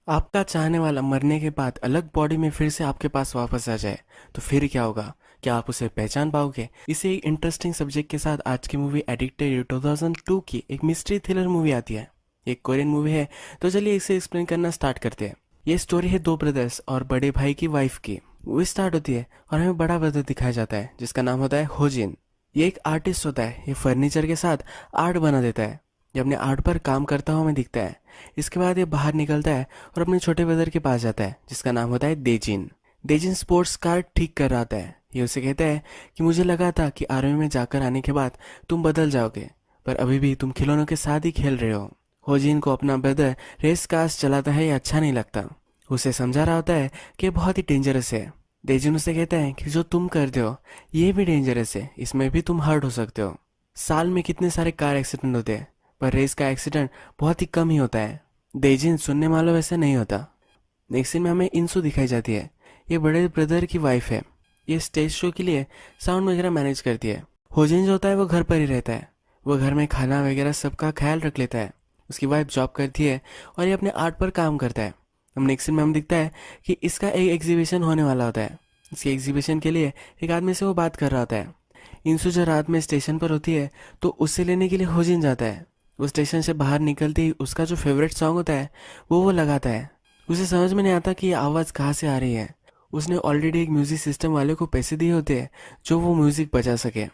आपका चाहने वाला मरने के बाद अलग बॉडी में फिर से आपके पास वापस आ जाए तो फिर क्या होगा? क्या आप उसे पहचान पाओगे? इसे एक इंटरेस्टिंग सब्जेक्ट के साथ आज की मूवी एडिक्टेड 2002 की एक मिस्ट्री थ्रिलर मूवी आती है। एक कोरियन मूवी है। तो चलिए इसे एक्सप्लेन करना स्टार्ट करते हैं। ये स्टोरी है दो ब्रदर्स और बड़े भाई की वाइफ की। वो स्टार्ट होती है और हमें बड़ा ब्रदर दिखाया जाता है जिसका नाम होता है होजिन। ये एक आर्टिस्ट होता है। ये फर्नीचर के साथ आर्ट बना देता है। ये अपने आर्ट पर काम करता हुआ हमें दिखता है। इसके बाद ये बाहर निकलता है और अपने छोटे ब्रदर के पास जाता है जिसका नाम होता है देजिन। देजिन स्पोर्ट्स कार ठीक कर रहा होता है। ये उसे कहता है कि मुझे लगा था कि आर्मी में जाकर आने के बाद तुम बदल जाओगे, पर अभी भी तुम खिलौनों के साथ ही खेल रहे हो। होजिन को अपना ब्रदर रेस कार्स चलाता है ये अच्छा नहीं लगता। उसे समझा रहा होता है कि ये बहुत ही डेंजरस है। देजिन उसे कहता है कि जो तुम करते हो ये भी डेंजरस है, इसमें भी तुम हर्ट हो सकते हो। साल में कितने सारे कार एक्सीडेंट होते हैं पर रेस का एक्सीडेंट बहुत ही कम ही होता है। देजिन सुनने वालों वैसे नहीं होता। नेक्स्ट सीन में हमें इंसू दिखाई जाती है। ये बड़े ब्रदर की वाइफ है। ये स्टेज शो के लिए साउंड वगैरह मैनेज करती है। होजिन जो होता है वो घर पर ही रहता है। वो घर में खाना वगैरह सबका ख्याल रख लेता है। उसकी वाइफ जॉब करती है और ये अपने आर्ट पर काम करता है। हम नेक्स्ट सीन में हम दिखता है कि इसका एक एग्जीबिशन होने वाला होता है। इसके एग्जीबिशन के लिए एक आदमी से वो बात कर रहा होता है। इंसू जो रात में स्टेशन पर होती है तो उससे लेने के लिए होजिन जाता है। वो स्टेशन से बाहर निकलते ही उसका जो फेवरेट सॉन्ग होता है वो लगाता है। उसे समझ में नहीं आता कि ये आवाज़ कहाँ से आ रही है। उसने ऑलरेडी एक म्यूजिक सिस्टम वाले को पैसे दिए होते हैं जो वो म्यूजिक बजा सके।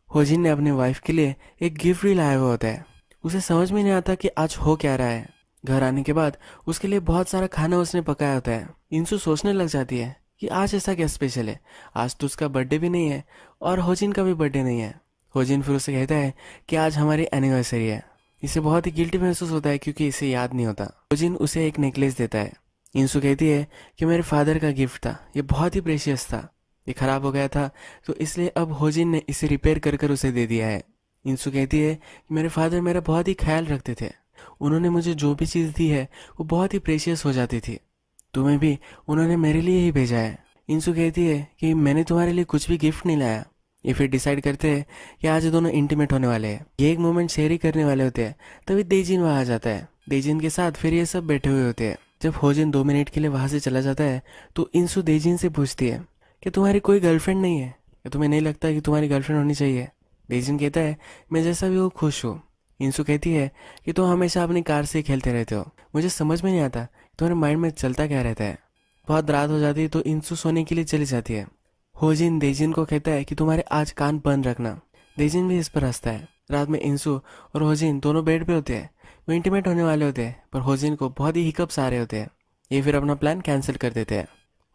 होजिन ने अपने वाइफ के लिए एक गिफ्ट भी लाया हुआ होता है। उसे समझ में नहीं आता कि आज हो क्या रहा है। घर आने के बाद उसके लिए बहुत सारा खाना उसने पकाया होता है। इंसू सोचने लग जाती है कि आज ऐसा क्या स्पेशल है। आज तो उसका बर्थडे भी नहीं है और होजिन का भी बर्थडे नहीं है। होजिन फिर उसे कहता है कि आज हमारी एनिवर्सरी है। इसे बहुत ही गिल्टी महसूस होता है क्योंकि इसे याद नहीं होता। होजिन उसे एक नेकलेस देता है। इंसू कहती है कि मेरे फादर का गिफ्ट था, ये बहुत ही प्रेशियस था, ये खराब हो गया था तो इसलिए अब होजिन ने इसे रिपेयर कर कर उसे दे दिया है। इंसू कहती है कि मेरे फादर मेरा बहुत ही ख्याल रखते थे। उन्होंने मुझे जो भी चीज़ दी है वो बहुत ही प्रेशियस हो जाती थी। तुम्हें भी उन्होंने मेरे लिए ही भेजा है। इंसू कहती है कि मैंने तुम्हारे लिए कुछ भी गिफ्ट नहीं लाया। ये फिर डिसाइड करते हैं कि आज ये दोनों इंटीमेट होने वाले हैं। ये एक मोमेंट शेयर ही करने वाले होते हैं। तभी देजिन वहाँ आ जाता है। देजिन के साथ फिर ये सब बैठे हुए होते हैं। जब होजिन 2 मिनट के लिए वहाँ से चला जाता है तो इंसू देजिन से पूछती है कि तुम्हारी कोई गर्लफ्रेंड नहीं है या तुम्हें नहीं लगता कि तुम्हारी गर्लफ्रेंड होनी चाहिए? देजिन कहता है मैं जैसा भी हूँ खुश हूँ। इंसू कहती है कि तुम हमेशा अपनी कार से ही खेलते रहते हो, मुझे समझ में नहीं आता तुम्हारे माइंड में चलता क्या रहता है। बहुत रात हो जाती है तो इंसू सोने के लिए चली जाती है। होजिन देजिन को कहता है कि तुम्हारे आज कान बंद रखना। देजिन भी इस पर हंसता है। रात में इंसू और होजिन दोनों बेड पे होते हैं। वो इंटीमेट होने वाले होते हैं पर होजिन को बहुत ही हिकअप्स आ रहे होते हैं। ये फिर अपना प्लान कैंसिल कर देते हैं।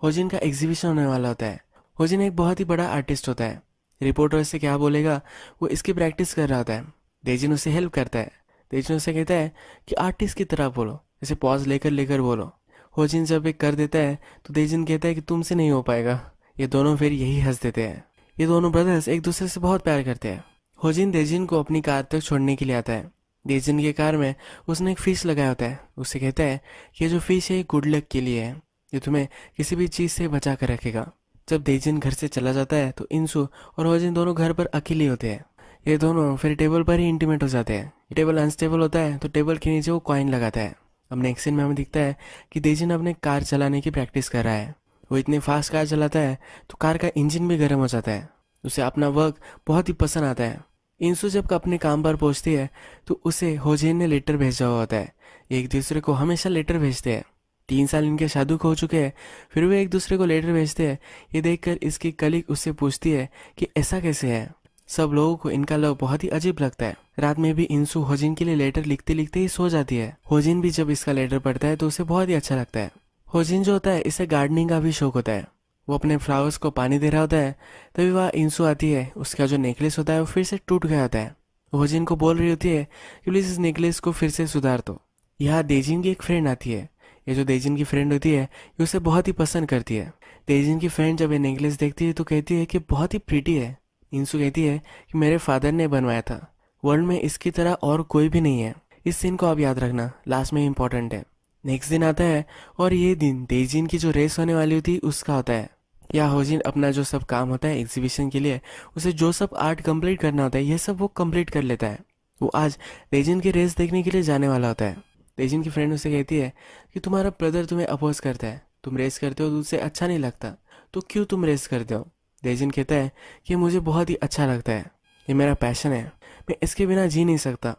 होजिन का एग्जीबिशन होने वाला होता है। होजिन एक बहुत ही बड़ा आर्टिस्ट होता है। रिपोर्टर इससे क्या बोलेगा वो इसकी प्रैक्टिस कर रहा होता है। देजिन उसे हेल्प करता है। देजिन उसे कहता है कि आर्टिस्ट की तरह बोलो, जैसे पॉज लेकर लेकर बोलो। होजिन जब एक कर देता है तो देजिन कहता है कि तुमसे नहीं हो पाएगा। ये दोनों फिर यही हंस देते हैं। ये दोनों ब्रदर्स एक दूसरे से बहुत प्यार करते हैं। होजिन देजिन को अपनी कार तक छोड़ने के लिए आता है। देजिन की कार में उसने एक फिश लगाया होता है। उससे कहता है कि ये जो फिश है ये गुड लक के लिए है, ये तुम्हें किसी भी चीज़ से बचा कर रखेगा। जब देजिन घर से चला जाता है तो इंसू और होजिन दोनों घर पर अकेले होते हैं। ये दोनों फिर टेबल पर ही इंटीमेट हो जाते हैं। टेबल अनस्टेबल होता है तो टेबल के नीचे वो कॉइन लगाता है। अब नेक्स्ट सीन में हमें दिखता है कि देजिन अपने कार चलाने की प्रैक्टिस कर रहा है। वो इतनी फास्ट कार चलाता है तो कार का इंजन भी गर्म हो जाता है। उसे अपना वर्क बहुत ही पसंद आता है। इंसू जब अपने काम पर पहुंचती है तो उसे होजिन ने लेटर भेजा हुआ होता है। ये एक दूसरे को हमेशा लेटर भेजते हैं। 3 साल इनके शादी हो चुके हैं फिर वे एक दूसरे को लेटर भेजते हैं। ये देखकर इसकी कलीग उससे पूछती है कि ऐसा कैसे है। सब लोगों को इनका लव बहुत ही अजीब लगता है। रात में भी इंसू होजिन के लिए लेटर लिखते लिखते ही सो जाती है। होजिन भी जब इसका लेटर पढ़ता है तो उसे बहुत ही अच्छा लगता है। होजिन जो होता है इसे गार्डनिंग का भी शौक होता है। वो अपने फ्लावर्स को पानी दे रहा होता है तभी वह इंसू आती है। उसका जो नेकलेस होता है वो फिर से टूट गया होता है। होजिन को बोल रही होती है कि प्लीज़ इस नेकलेस को फिर से सुधार दो। यहाँ देजिन की एक फ्रेंड आती है। ये जो देजिन की फ्रेंड होती है ये उसे बहुत ही पसंद करती है। देजिन की फ्रेंड जब ये नेकलेस देखती है तो कहती है कि बहुत ही प्रीटी है। इंसू कहती है कि मेरे फादर ने बनवाया था, वर्ल्ड में इसकी तरह और कोई भी नहीं है। इस सीन को आप याद रखना, लास्ट में इम्पोर्टेंट है। नेक्स्ट दिन आता है और ये दिन देजिन की जो रेस होने वाली होती है उसका होता है। या होजिन अपना जो सब काम होता है एग्जीबिशन के लिए, उसे जो सब आर्ट कंप्लीट करना होता है ये सब वो कंप्लीट कर लेता है। वो आज देजिन की रेस देखने के लिए जाने वाला होता है। तेजिन की फ्रेंड उसे कहती है कि तुम्हारा ब्रदर तुम्हें अपोज करता है, तुम रेस करते हो तो उससे अच्छा नहीं लगता, तो क्यों तुम रेस करते हो? तेजिन कहता है कि मुझे बहुत ही अच्छा लगता है, ये मेरा पैशन है, मैं इसके बिना जी नहीं सकता।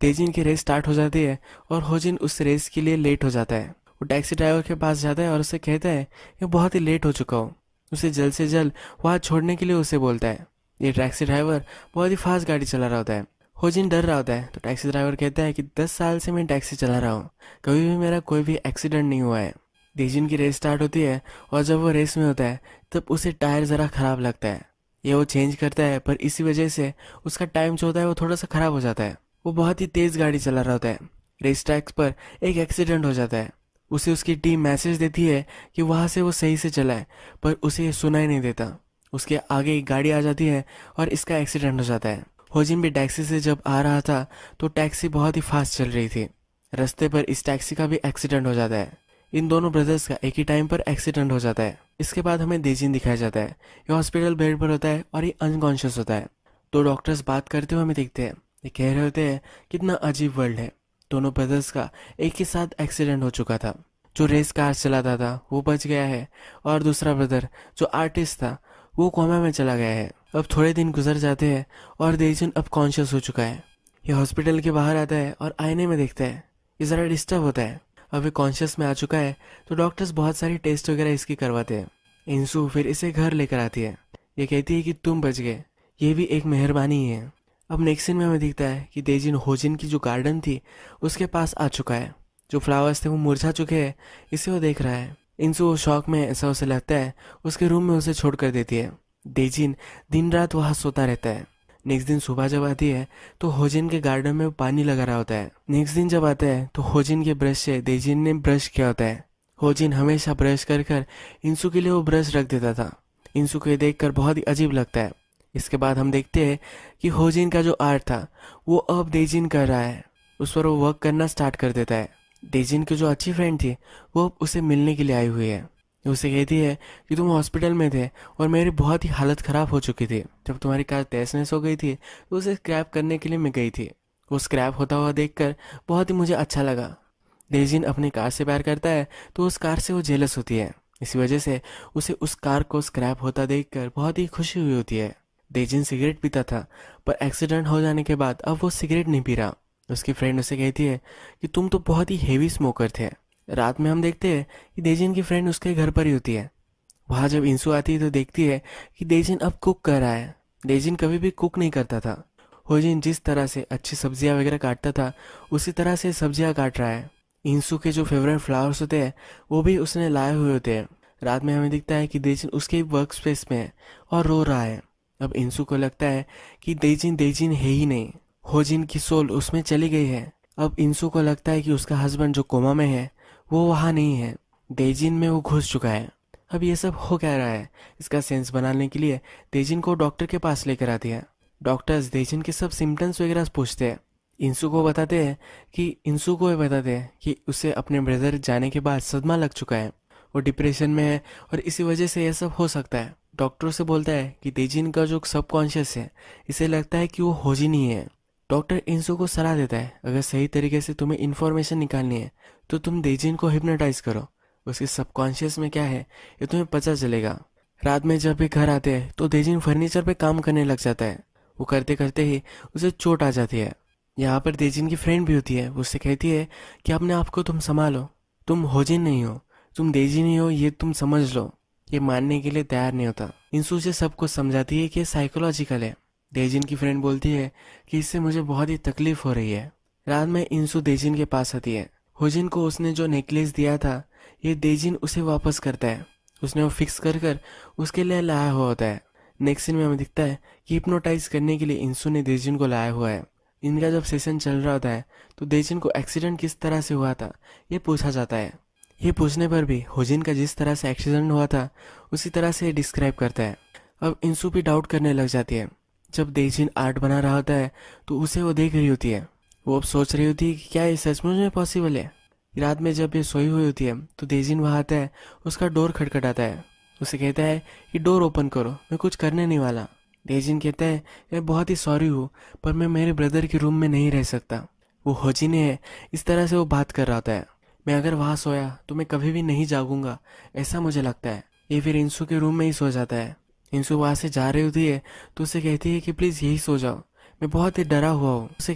तेजिन की रेस स्टार्ट हो जाती है और होजिन उस रेस के लिए लेट हो जाता है। वो टैक्सी ड्राइवर के पास जाता है और उसे कहता है कि बहुत ही लेट हो चुका हूँ, उसे जल्द से जल्द वहाँ छोड़ने के लिए उसे बोलता है। ये टैक्सी ड्राइवर बहुत ही फास्ट गाड़ी चला रहा होता है। होजिन डर रहा होता है तो टैक्सी ड्राइवर कहता है कि 10 साल से मैं टैक्सी चला रहा हूँ, कभी भी मेरा कोई भी एक्सीडेंट नहीं हुआ है। तेजिन की रेस स्टार्ट होती है और जब वो रेस में होता है तब उसे टायर ज़रा ख़राब लगता है। ये वो चेंज करता है, पर इसी वजह से उसका टाइम जो होता है वो थोड़ा सा ख़राब हो जाता है। वो बहुत ही तेज़ गाड़ी चला रहा होता है। रेस ट्रैक्स पर एक एक्सीडेंट हो जाता है। उसे उसकी टीम मैसेज देती है कि वहाँ से वो सही से चलाए, पर उसे ये सुनाई नहीं देता। उसके आगे एक गाड़ी आ जाती है और इसका एक्सीडेंट हो जाता है। होजिन भी टैक्सी से जब आ रहा था तो टैक्सी बहुत ही फास्ट चल रही थी। रास्ते पर इस टैक्सी का भी एक्सीडेंट हो जाता है। इन दोनों ब्रदर्स का एक ही टाइम पर एक्सीडेंट हो जाता है। इसके बाद हमें देजिन दिखाया जाता है। ये हॉस्पिटल बेड पर होता है और ये अनकॉन्शियस होता है। तो डॉक्टर्स बात करते हुए हमें दिखते हैं। ये कह रहे होते हैं कितना अजीब वर्ल्ड है, दोनों ब्रदर्स का एक ही साथ एक्सीडेंट हो चुका था। जो रेस कार चलाता था वो बच गया है और दूसरा ब्रदर जो आर्टिस्ट था वो कोमा में चला गया है। अब थोड़े दिन गुजर जाते हैं और देजिन अब कॉन्शियस हो चुका है। ये हॉस्पिटल के बाहर आता है और आईने में देखता है। ये ज़रा डिस्टर्ब होता है। अब ये कॉन्शियस में आ चुका है तो डॉक्टर्स बहुत सारी टेस्ट वगैरह इसकी करवाते हैं। इंसू फिर इसे घर लेकर आती है। ये कहती है कि तुम बच गए, ये भी एक मेहरबानी ही है। अब नेक्स्ट सीन में हमें दिखता है कि तेजिन होजिन की जो गार्डन थी उसके पास आ चुका है। जो फ्लावर्स थे वो मुरझा चुके हैं, इसे वो देख रहा है। इंसू वो शौक में, ऐसा उसे लगता है, उसके रूम में उसे छोड़ कर देती है। तेजिन दिन रात वहाँ सोता रहता है। नेक्स्ट दिन सुबह जब आती है तो होजिन के गार्डन में पानी लगा रहा होता है। नेक्स्ट दिन जब आता है तो होजिन के ब्रश से तेजिन ने ब्रश किया होता है। होजिन हमेशा ब्रश कर कर इंसू के लिए वो ब्रश रख देता था। इंसू को ये देखकर बहुत ही अजीब लगता है। इसके बाद हम देखते हैं कि होजिन का जो आर्ट था वो अब तेजिन कर रहा है। उस पर वो वर्क करना स्टार्ट कर देता है। तेजिन की जो अच्छी फ्रेंड थी वो अब उसे मिलने के लिए आई हुई है। उसे कहती है कि तुम हॉस्पिटल में थे और मेरी बहुत ही हालत ख़राब हो चुकी थी। जब तुम्हारी कार तहस नहस हो गई थी तो उसे स्क्रैप करने के लिए मैं गई थी। वो स्क्रैप होता हुआ देखकर बहुत ही मुझे अच्छा लगा। तेजिन अपनी कार से प्यार करता है तो उस कार से वो जेलस होती है। इसी वजह से उसे उस कार को स्क्रैप होता देखकर बहुत ही खुशी हुई होती है। तेजिन सिगरेट पीता था, पर एक्सीडेंट हो जाने के बाद अब वो सिगरेट नहीं पी रहा। उसकी फ्रेंड उसे कहती है कि तुम तो बहुत ही हेवी स्मोकर थे। रात में हम देखते हैं कि तेजिन की फ्रेंड उसके घर पर ही होती है। वहाँ जब इंसू आती है तो देखती है कि तेजिन अब कुक कर रहा है। तेजिन कभी भी कुक नहीं करता था। होजिन जिस तरह से अच्छी सब्जियाँ वगैरह काटता था उसी तरह से सब्जियाँ काट रहा है। इंसू के जो फेवरेट फ्लावर्स होते हैं वो भी उसने लाए हुए होते हैं। रात में हमें दिखता है कि तेजिन उसके वर्क स्पेस में है और रो रहा है। अब इंसू को लगता है कि तेजिन तेजिन है ही नहीं, होजिन की सोल उसमें चली गई है। अब इंसू को लगता है कि उसका हस्बैंड जो कोमा में है वो वहाँ नहीं है, तेजिन में वो घुस चुका है। अब ये सब हो क्या रहा है, इसका सेंस बनाने के लिए तेजिन को डॉक्टर के पास लेकर आती है। डॉक्टर्स तेजिन के सब सिम्टम्स वगैरह पूछते हैं। इंसू को बताते हैं कि उसे अपने ब्रदर जाने के बाद सदमा लग चुका है, वो डिप्रेशन में है और इसी वजह से यह सब हो सकता है। डॉक्टर से बोलता है कि तेजिन का जो सबकॉन्शियस है इसे लगता है कि वो होजिन ही है। डॉक्टर इंसू को सलाह देता है अगर सही तरीके से तुम्हें इन्फॉर्मेशन निकालनी है तो तुम तेजिन को हिप्नोटाइज करो, उसके सबकॉन्शियस में क्या है ये तुम्हें पता चलेगा। रात में जब भी घर आते हैं तो तेजिन फर्नीचर पे काम करने लग जाता है। वो करते करते ही उसे चोट आ जाती है। यहाँ पर तेजिन की फ्रेंड भी होती है। वो उससे कहती है कि अपने आप को तुम संभालो, तुम होजिन नहीं हो, तुम तेजिन ही हो, ये तुम समझ लो। ये मानने के लिए तैयार नहीं होता। इंसू से सब कुछ समझाती है कि ये साइकोलॉजिकल है। तेजिन की फ्रेंड बोलती है कि इससे मुझे बहुत ही तकलीफ हो रही है। रात में इंसू तेजिन के पास आती है। होजिन को उसने जो नेकलेस दिया था ये तेजिन उसे वापस करता है। उसने वो फिक्स कर कर उसके लिए लाया हुआ होता है। नेक्स्ट सीन में हमें दिखता है कि हिप्नोटाइज करने के लिए इंसू ने तेजिन को लाया हुआ है। इनका जब सेशन चल रहा होता है तो तेजिन को एक्सीडेंट किस तरह से हुआ था ये पूछा जाता है। ये पूछने पर भी होजिन का जिस तरह से एक्सीडेंट हुआ था उसी तरह से डिस्क्राइब करता है। अब इंसू भी डाउट करने लग जाती है। जब तेजिन आर्ट बना रहा होता है तो उसे वो देख रही होती है। वो अब सोच रही होती है कि क्या ये सचमुच में पॉसिबल है। रात में जब ये सोई हुई होती है तो तेजिन वहाँ आता है, उसका डोर खटखटाता है। उसे कहता है कि डोर ओपन करो, मैं कुछ करने नहीं वाला। तेजिन कहता है मैं बहुत ही सॉरी हूँ पर मैं मेरे ब्रदर के रूम में नहीं रह सकता। वो होजिन है, इस तरह से वो बात कर रहा होता है। मैं अगर वहाँ सोया तो मैं कभी भी नहीं जागूंगा, ऐसा मुझे लगता है। ये फिर इंसू के रूम में ही सो जाता है। इंसू वहाँ से जा रही होती है तो उसे कहती है कि प्लीज़ यही सो जाओ, मैं बहुत ही डरा हुआ हूँ। उसे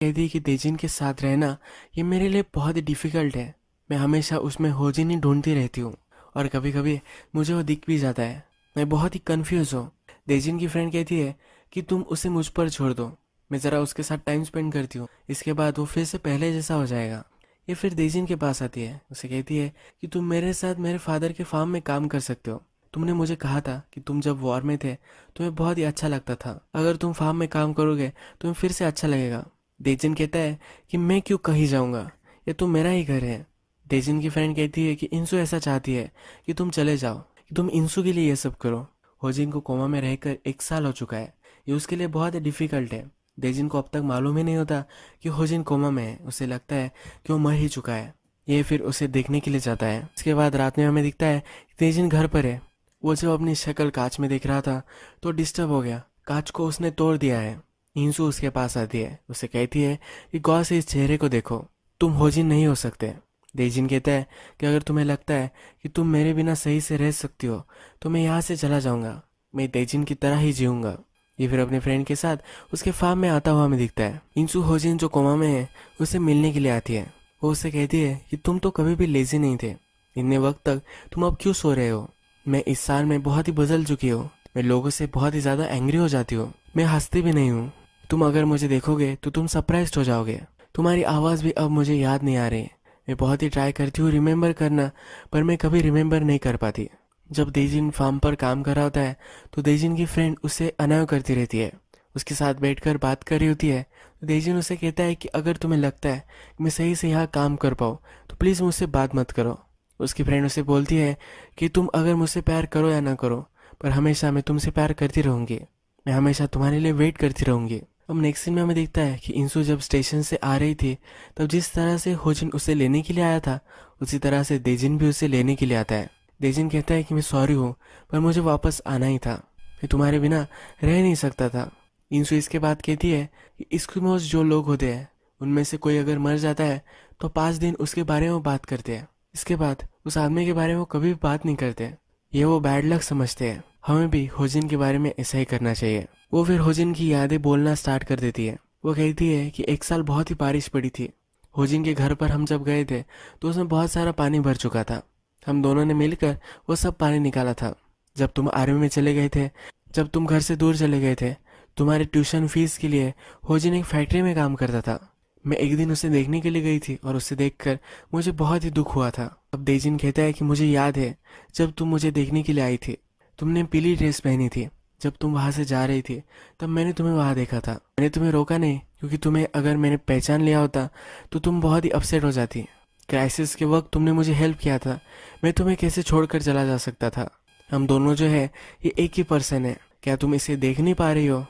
कहती है कि तेजिन के साथ रहना ये मेरे लिए बहुत ही डिफ़िकल्ट है। मैं हमेशा उसमें होजिन ही ढूंढती रहती हूँ और कभी कभी मुझे वो दिख भी जाता है। मैं बहुत ही कंफ्यूज हूँ। तेजिन की फ्रेंड कहती है कि तुम उसे मुझ पर छोड़ दो, मैं ज़रा उसके साथ टाइम स्पेंड करती हूँ, इसके बाद वो फिर से पहले जैसा हो जाएगा। ये फिर तेजिन के पास आती है, उसे कहती है कि तुम मेरे साथ मेरे फादर के फार्म में काम कर सकते हो। तुमने मुझे कहा था कि तुम जब वॉर में थे तुम्हें बहुत ही अच्छा लगता था, अगर तुम फार्म में काम करोगे तुम्हें फिर से अच्छा लगेगा। डेजिन कहता है कि मैं क्यों कहीं जाऊंगा, ये तो मेरा ही घर है। डेजिन की फ्रेंड कहती है कि इंसू ऐसा चाहती है कि तुम चले जाओ, कि तुम इंसू के लिए ये सब करो। होजिन को कोमा में रहकर 1 साल हो चुका है, ये उसके लिए बहुत ही डिफिकल्ट है। डेजिन को अब तक मालूम ही नहीं होता कि होजिन कोमा में है, उसे लगता है कि वो मर ही चुका है। ये फिर उसे देखने के लिए जाता है। इसके बाद रात में हमें दिखता है कि डेजिन घर पर है। वो जब अपनी शक्ल कांच में देख रहा था तो डिस्टर्ब हो गया, कांच को उसने तोड़ दिया है। इंसू उसके पास आती है, उसे कहती है कि गौर से इस चेहरे को देखो, तुम होजिन नहीं हो सकते। देजिन कहता है कि अगर तुम्हें लगता है कि तुम मेरे बिना सही से रह सकती हो तो मैं यहाँ से चला जाऊंगा, मैं देजिन की तरह ही जीऊंगा। ये फिर अपने फ्रेंड के साथ उसके फार्म में आता हुआ हमें दिखता है। इंसू होजिन जो कोमा में है उसे मिलने के लिए आती है। वो उससे कहती है कि तुम तो कभी भी लेजी नहीं थे, इतने वक्त तक तुम अब क्यों सो रहे हो। मैं इस साल में बहुत ही बदल चुकी हूँ, मैं लोगों से बहुत ही ज़्यादा एंग्री हो जाती हूँ, मैं हंसती भी नहीं हूँ। तुम अगर मुझे देखोगे तो तुम सरप्राइज्ड हो जाओगे। तुम्हारी आवाज़ भी अब मुझे याद नहीं आ रही। मैं बहुत ही ट्राई करती हूँ रिमेंबर करना, पर मैं कभी रिमेंबर नहीं कर पाती। जब देजिन फार्म पर काम कर रहा होता है तो देजिन की फ्रेंड उसे अनाय करती रहती है, उसके साथ बैठकर बात कर रही होती है। तो देजिन उसे कहता है कि अगर तुम्हें लगता है कि मैं सही से यहाँ काम कर पाऊँ तो प्लीज़ मुझसे बात मत करो। उसकी फ्रेंड उसे बोलती है कि तुम अगर मुझसे प्यार करो या ना करो, पर हमेशा मैं तुमसे प्यार करती रहूँगी, मैं हमेशा तुम्हारे लिए वेट करती रहूँगी। अब नेक्स्ट सीन में हमें दिखता है कि इंसू जब स्टेशन से आ रही थी तब जिस तरह से होजिन उसे लेने के लिए आया था उसी तरह से देजिन भी उसे लेने के लिए आता है। देजिन कहता है कि मैं सॉरी हूँ, पर मुझे वापस आना ही था, मैं तुम्हारे बिना रह नहीं सकता था। इंसू इसके बाद कहती है कि इस्किमोस जो लोग होते हैं उनमें से कोई अगर मर जाता है तो 5 दिन उसके बारे में बात करते हैं, इसके बाद उस आदमी के बारे में कभी भी बात नहीं करते। ये वो बैड लक समझते हैं। हमें भी होजिन के बारे में ऐसा ही करना चाहिए। वो फिर होजिन की यादें बोलना स्टार्ट कर देती है। वो कहती है कि 1 साल बहुत ही बारिश पड़ी थी। होजिन के घर पर हम जब गए थे तो उसमें बहुत सारा पानी भर चुका था। हम दोनों ने मिलकर वो सब पानी निकाला था। जब तुम आर्मी में चले गए थे, जब तुम घर से दूर चले गए थे, तुम्हारे ट्यूशन फीस के लिए होजिन एक फैक्ट्री में काम करता था। मैं एक दिन उसे देखने के लिए गई थी और उसे देखकर मुझे बहुत ही दुख हुआ था। अब देजिन कहता है कि मुझे याद है जब तुम मुझे देखने के लिए आई थी, तुमने पीली ड्रेस पहनी थी। जब तुम वहाँ से जा रही थी तब मैंने तुम्हें वहाँ देखा था। मैंने तुम्हें रोका नहीं, क्योंकि तुम्हें अगर मैंने पहचान लिया होता तो तुम बहुत ही अपसेट हो जाती। क्राइसिस के वक्त तुमने मुझे हेल्प किया था, मैं तुम्हें कैसे छोड़कर चला जा सकता था। हम दोनों जो है ये एक ही पर्सन है, क्या तुम इसे देख नहीं पा रही हो।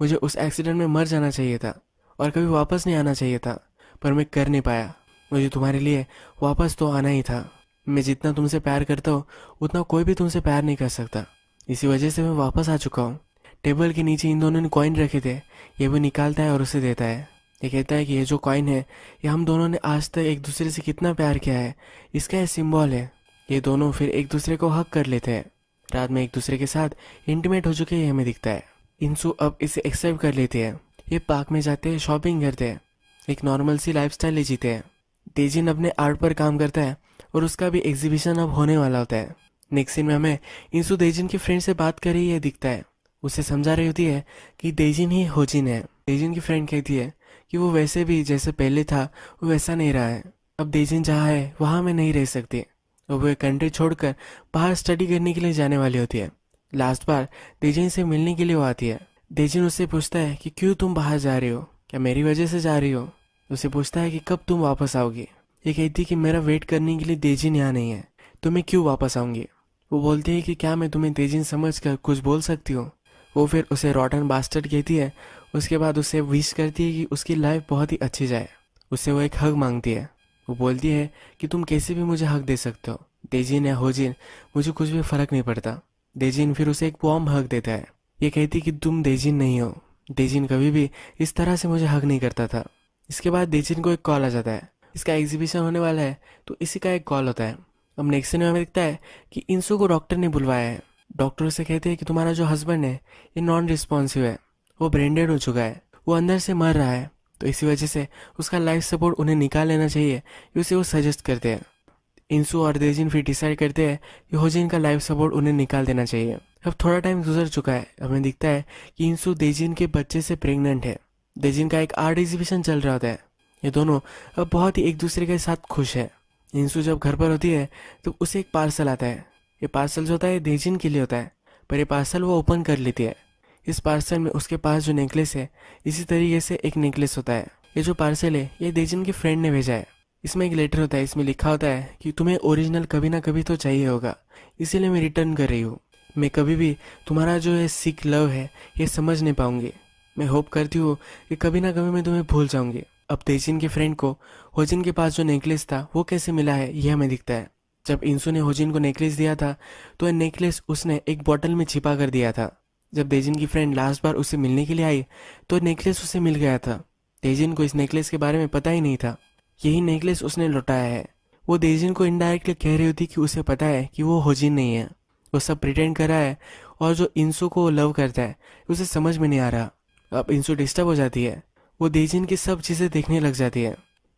मुझे उस एक्सीडेंट में मर जाना चाहिए था और कभी वापस नहीं आना चाहिए था, पर मैं कर नहीं पाया। मुझे तुम्हारे लिए वापस तो आना ही था। मैं जितना तुमसे प्यार करता हूँ उतना कोई भी तुमसे प्यार नहीं कर सकता, इसी वजह से मैं वापस आ चुका हूँ। टेबल के नीचे इन दोनों ने कॉइन रखे थे, ये वो निकालता है और उसे देता है। ये कहता है कि ये जो कॉइन है ये हम दोनों ने आज तक एक दूसरे से कितना प्यार किया है, इसका ये सिंबल है। ये दोनों फिर एक दूसरे को हक कर लेते हैं। रात में एक दूसरे के साथ इंटीमेट हो चुके हैं हमें दिखता है। इंसू अब इसे एक्सेप्ट कर लेते हैं। ये पार्क में जाते हैं, शॉपिंग करते हैं, एक नॉर्मल सी लाइफस्टाइल जीते हैं। तेजिन अपने आर्ट पर काम करता है और उसका भी एग्जीबिशन अब होने वाला होता है। नेक्स्ट सीन में हमें इंसू देजिन की फ्रेंड से बात कर रही है दिखता है। उसे समझा रही होती है कि देजिन ही होजिन है। देजिन की फ्रेंड कहती है कि वो वैसे भी जैसे पहले था वो वैसा नहीं रहा है, अब देजिन जहाँ है वहाँ मैं नहीं रह सकती। और वो एक कंट्री छोड़कर बाहर स्टडी करने के लिए जाने वाली होती है। लास्ट बार देजिन से मिलने के लिए वो आती है। देजिन उससे पूछता है कि क्यों तुम बाहर जा रही हो, क्या मेरी वजह से जा रही हो। उसे पूछता है कि कब तुम वापस आओगी। ये कहती है कि मेरा वेट करने के लिए देजिन यहाँ नहीं है, तो मैं क्यों वापस आऊँगी। वो बोलती है कि क्या मैं तुम्हें देजिन समझकर कुछ बोल सकती हूँ। वो फिर उसे रॉटन बास्टर्ड कहती है। उसके बाद उसे विश करती है कि उसकी लाइफ बहुत ही अच्छी जाए। उससे वो एक हग मांगती है। वो बोलती है कि तुम कैसे भी मुझे हक दे सकते हो, देजिन या होजिन, मुझे कुछ भी फर्क नहीं पड़ता। देजिन फिर उसे एक वार्म हग देता है। ये कहती कि तुम देजिन नहीं हो, देजिन कभी भी इस तरह से मुझे हक नहीं करता था। इसके बाद देजिन को एक कॉल आ जाता है, इसका एग्जीबिशन होने वाला है, तो इसी का एक कॉल होता है। अब नेक्स्ट सीन में हमें दिखता है कि इंसू को डॉक्टर ने बुलवाया है। डॉक्टर उसे कहते हैं कि तुम्हारा जो हस्बैंड है ये नॉन रिस्पॉन्सिव है, वो ब्रेन डेड हो चुका है, वो अंदर से मर रहा है, तो इसी वजह से उसका लाइफ सपोर्ट उन्हें निकाल लेना चाहिए, ये उसे वो सजेस्ट करते हैं। इंसू और देजिन फिर डिसाइड करते हैं कि होजिन का लाइफ सपोर्ट उन्हें निकाल देना चाहिए। अब थोड़ा टाइम गुजर चुका है, हमें दिखता है कि इंसू देजिन के बच्चे से प्रेग्नेंट है। देजिन का एक आर्ट एग्जीबिशन चल रहा होता है। ये दोनों अब बहुत ही एक दूसरे के साथ खुश है। इंसू जब घर पर होती है तो उसे एक पार्सल आता है। ये पार्सल जो होता है देजिन के लिए होता है, पर ये पार्सल वो ओपन कर लेती है। इस पार्सल में उसके पास जो नेकलेस है, इसी तरीके से एक नेकलेस होता है। ये जो पार्सल है ये देजिन के फ्रेंड ने भेजा है। इसमें एक लेटर होता है, इसमें लिखा होता है कि तुम्हें ओरिजिनल कभी ना कभी तो चाहिए होगा, इसीलिए मैं रिटर्न कर रही हूँ। मैं कभी भी तुम्हारा जो है सिक लव है ये समझ नहीं पाऊंगी। मैं होप करती हूँ कि कभी ना कभी मैं तुम्हें भूल जाऊंगी। अब तेजिन के फ्रेंड को होजिन के पास जो नेकलेस था वो कैसे मिला है ये हमें दिखता है। जब इंसू ने होजिन को नेकलेस दिया था तो यह नेकलेस उसने एक बॉटल में छिपा कर दिया था। जब तेजिन की फ्रेंड लास्ट बार उसे मिलने के लिए आई तो नेकलेस उसे मिल गया था। तेजिन को इस नेकलेस के बारे में पता ही नहीं था, यही नेकलेस उसने लौटाया है। वो तेजिन को इनडायरेक्टली कह रही होती कि उसे पता है कि वो होजिन नहीं है, वो सब प्रिटेंड कर रहा है, और जो इंसू को लव करता है उसे समझ में नहीं आ रहा। अब इंसू डिस्टर्ब हो जाती है, वो देजिन की सब चीज़ें देखने लग जाती है।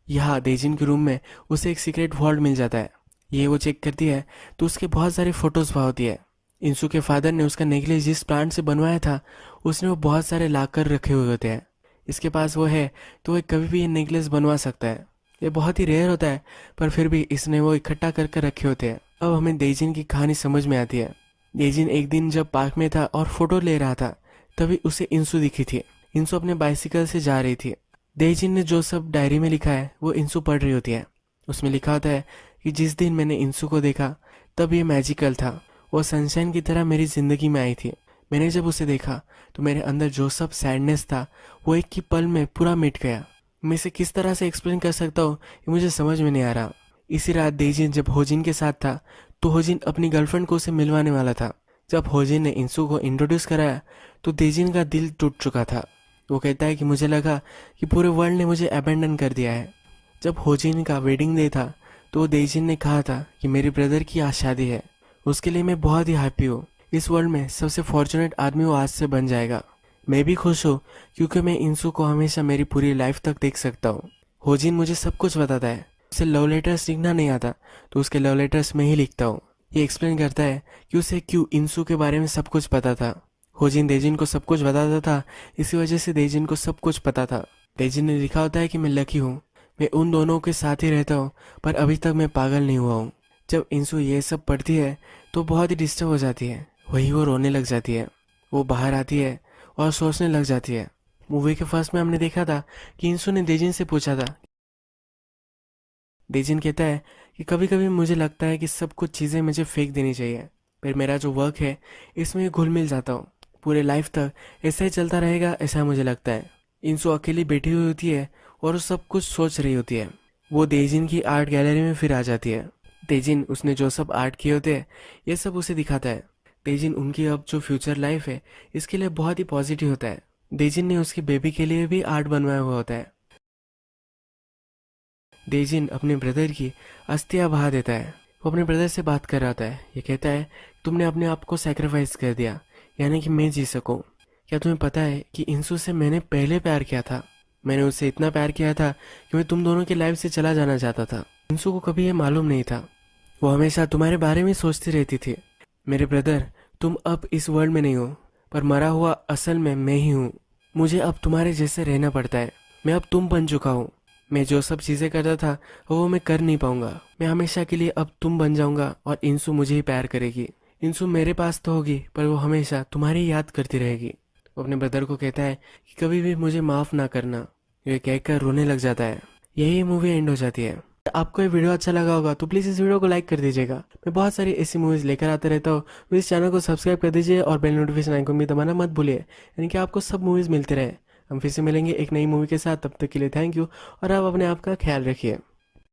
यहाँ देजिन के रूम में उसे एक सीक्रेट वॉल्ट मिल जाता है। ये वो चेक करती है तो उसके बहुत सारे फोटोज वहाँ होती है। इंसू के फादर ने उसका नेकलेस जिस प्लांट से बनवाया था उसने वो बहुत सारे लाकर रखे हुए होते हैं। इसके पास वो है तो वह कभी भी ये नेकलेस बनवा सकता है। ये बहुत ही रेयर होता है, पर फिर भी इसने वो इकट्ठा करके रखे होते हैं। अब हमें देजिन की कहानी समझ में आती है। देजिन एक दिन जब पार्क में था और फोटो ले रहा था तभी उसे इंसू दिखी थी। इंसू अपने बाइसिकल से जा रही थी। देजिन ने जो सब डायरी में लिखा है वो इंसू पढ़ रही होती है। उसमें लिखा होता है कि जिस दिन मैंने इंसू को देखा तब ये मैजिकल था, वो सनशाइन की तरह मेरी ज़िंदगी में आई थी। मैंने जब उसे देखा तो मेरे अंदर जो सब सैडनेस था वो एक ही पल में पूरा मिट गया। मैं इसे किस तरह से एक्सप्लेन कर सकता हूँ ये मुझे समझ में नहीं आ रहा। इसी रात देजिन जब होजिन के साथ था तो होजिन अपनी गर्लफ्रेंड को उसे मिलवाने वाला था। जब होजिन ने इंसू को इंट्रोड्यूस कराया तो देजिन का दिल टूट चुका था। वो कहता है कि मुझे लगा कि पूरे वर्ल्ड ने मुझे अबैंडन कर दिया है। जब होजिन का वेडिंग डे था तो देजिन ने कहा था कि मेरे ब्रदर की आज शादी है, उसके लिए मैं बहुत ही हैप्पी हूँ। इस वर्ल्ड में सबसे फॉर्चुनेट आदमी वो आज से बन जाएगा। मैं भी खुश हूँ क्योंकि मैं इंसू को हमेशा मेरी पूरी लाइफ तक देख सकता हूँ। होजिन मुझे सब कुछ बताता है, उसे लव लेटर्स लिखना नहीं आता तो उसके लव लेटर्स में ही लिखता हूँ। ये एक्सप्लेन करता है कि उसे क्यों इंसू के बारे में सब कुछ पता था। होजिन देजिन को सब कुछ बताता था, इसी वजह से देजिन को सब कुछ पता था। देजिन ने लिखा होता है कि मैं लकी हूँ, मैं उन दोनों के साथ ही रहता हूँ, पर अभी तक मैं पागल नहीं हुआ हूँ। जब इंसू ये सब पढ़ती है तो बहुत ही डिस्टर्ब हो जाती है, वही वो रोने लग जाती है। वो बाहर आती है और सोचने लग जाती है। मूवी के फर्स्ट में हमने देखा था कि इंसू ने देजिन से पूछा था। देजिन कहता है कि कभी कभी मुझे लगता है कि सब कुछ चीज़ें मुझे फेंक देनी चाहिए, पर मेरा जो वर्क है इसमें घुल मिल जाता हूँ, पूरे लाइफ तक ऐसा ही चलता रहेगा ऐसा मुझे लगता है। इंसू अकेली बैठी हुई होती है और वो सब कुछ सोच रही होती है। वो देजिन की आर्ट गैलरी में फिर आ जाती है। तेजिन उसने जो सब आर्ट किए होते हैं ये सब उसे दिखाता है। तेजिन उनकी अब जो फ्यूचर लाइफ है इसके लिए बहुत ही पॉजिटिव होता है। तेजिन ने उसकी बेबी के लिए भी आर्ट बनवाया हुआ होता है। तेजिन अपने ब्रदर की अस्थियां बहा देता है। वो अपने ब्रदर से बात कर रहा होता है। ये कहता है तुमने अपने आप को सेक्रीफाइस कर दिया, यानी कि मैं जी सकूं। क्या तुम्हें पता है कि इंसू से मैंने पहले प्यार किया था। मैंने उससे इतना प्यार किया था कि मैं तुम दोनों की लाइफ से चला जाना चाहता था। इंसू को कभी ये मालूम नहीं था, वो हमेशा तुम्हारे बारे में सोचती रहती थी। मेरे ब्रदर, तुम अब इस वर्ल्ड में नहीं हो, पर मरा हुआ असल में मैं ही हूँ। मुझे अब तुम्हारे जैसे रहना पड़ता है। मैं अब तुम बन चुका हूँ। मैं जो सब चीज़ें करता था वो मैं कर नहीं पाऊंगा। मैं हमेशा के लिए अब तुम बन जाऊंगा और इंसू मुझे ही प्यार करेगी। इंसू मेरे पास तो होगी पर वो हमेशा तुम्हारी याद करती रहेगी। वो अपने ब्रदर को कहता है कि कभी भी मुझे माफ़ ना करना। ये कहकर रोने लग जाता है। यही मूवी एंड हो जाती है। आपको ये वीडियो अच्छा लगा होगा तो प्लीज़ इस वीडियो को लाइक कर दीजिएगा। मैं बहुत सारी ऐसी मूवीज़ लेकर आते रहता हूँ, तो इस चैनल को सब्सक्राइब कर दीजिए और बेल नोटिफिकेशन आइकन भी दबाना मत भूलिए, यानी कि आपको सब मूवीज़ मिलते रहे। हम फिर से मिलेंगे एक नई मूवी के साथ, तब तक के लिए थैंक यू और आप अपने आप का ख्याल रखिए।